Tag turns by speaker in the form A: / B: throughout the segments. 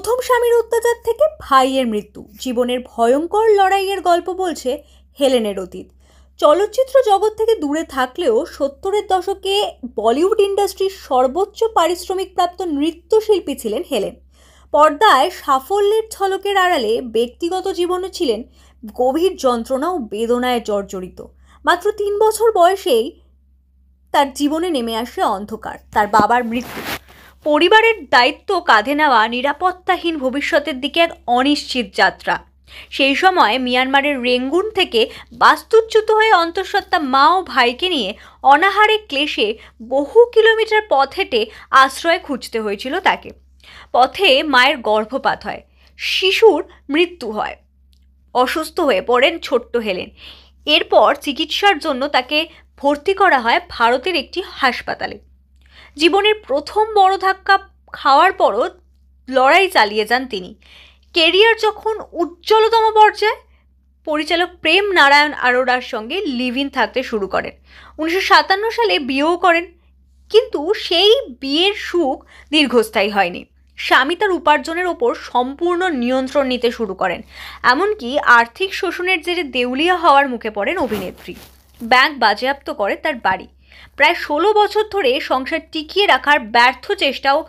A: প্রথম স্বামীর অত্যাচার থেকে ভাইয়ের মৃত্যু, জীবনের ভয়ঙ্কর লড়াইয়ের গল্প বলছে হেলেনের অতীত। চলচ্চিত্র জগৎ থেকে দূরে থাকলেও 70-এর দশকে বলিউড ইন্ডাস্ট্রির সর্বোচ্চ পারিশ্রমিকপ্রাপ্ত নৃত্যশিল্পী ছিলেন হেলেন। পর্দায় সাফল্যের ঝলকের আড়ালে ব্যক্তিগত জীবনে ছিলেন গভীর যন্ত্রণা ও বেদনায় জর্জরিত। মাত্র 3 বছর বয়সেই তার জীবনে নেমে আসে অন্ধকার, তার বাবার মৃত্যু, পরিবারের দায়িত্ব কাঁধে নেওয়া, নিরাপত্তাহীন ভবিষ্যতের দিকে এক অনিশ্চিত যাত্রা। সেই সময় মিয়ানমারের রেঙ্গুন থেকে বাস্তুচ্যুত হয়ে অন্তঃসত্ত্বা মা ও ভাইকে নিয়ে অনাহারে ক্লেশে বহু কিলোমিটার পথ হেঁটে আশ্রয় খুঁজতে হয়েছিল তাকে। পথে মায়ের গর্ভপাত হয়, শিশুর মৃত্যু হয়, অসুস্থ হয়ে পড়েন ছোট্ট হেলেন। এরপর চিকিৎসার জন্য তাকে ভর্তি করা হয় ভারতের একটি হাসপাতালে। জীবনের প্রথম বড় ধাক্কা খাওয়ার পরও লড়াই চালিয়ে যান তিনি। কেরিয়ার যখন উজ্জ্বলতম পর্যায়ে, পরিচালক প্রেম নারায়ণ আরোরার সঙ্গে লিভ ইন থাকতে শুরু করেন। 1957 সালে বিয়েও করেন, কিন্তু সেই বিয়ের সুখ দীর্ঘস্থায়ী হয়নি। স্বামী তার উপার্জনের ওপর সম্পূর্ণ নিয়ন্ত্রণ নিতে শুরু করেন, এমনকি আর্থিক শোষণের জেরে দেউলিয়া হওয়ার মুখে পড়েন অভিনেত্রী। ব্যাংক বাজেয়াপ্ত করে তার বাড়ি। প্রায় 16 বছর ধরে সংসার টিকিয়ে রাখার ব্যর্থ চেষ্টাও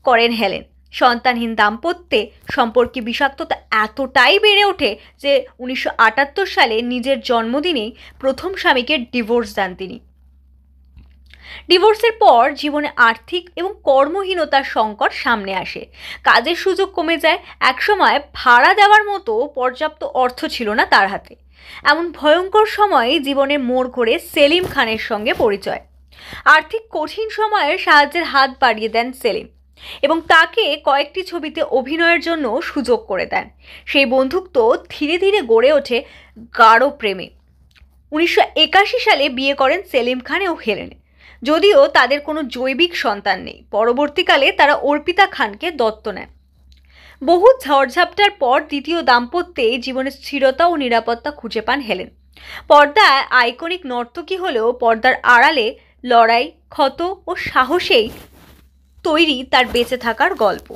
A: করেন হেলেন। সন্তানহীন দাম্পত্যে সম্পর্কে বিষাক্ততা এতটাই বেড়ে ওঠে যে 1978 সালে নিজের জন্মদিনেই প্রথম স্বামীকে ডিভোর্স দেন তিনি। ডিভোর্সের পর জীবনে আর্থিক এবং কর্মহীনতার সংকট সামনে আসে। কাজের সুযোগ কমে যায়, একসময় ভাড়া দেওয়ার মতো পর্যাপ্ত অর্থ ছিল না তার হাতে। এমন ভয়ঙ্কর সময়ে জীবনের মোড় ঘুরে সেলিম খানের সঙ্গে পরিচয়। আর্থিক কঠিন সময়ে সাহায্যের হাত বাড়িয়ে দেন সেলিম এবং তাকে কয়েকটি ছবিতে অভিনয়ের জন্য সুযোগ করে দেন। সেই বন্ধুত্ব ধীরে ধীরে গড়ে ওঠে গাঢ় প্রেমে। 1981 সালে বিয়ে করেন সেলিম খান ও হেলেন। যদিও তাদের কোনো জৈবিক সন্তান নেই, পরবর্তীকালে তারা অর্পিতা খানকে দত্তক নেন। বহু ঝড়ঝাপটার পর দ্বিতীয় দাম্পত্যে জীবনে স্থিরতা ও নিরাপত্তা খুঁজে পান হেলেন। পর্দায় আইকনিক নর্তকী হলেও পর্দার আড়ালে লড়াই, ক্ষত ও সাহসেই তৈরি তার বেঁচে থাকার গল্প।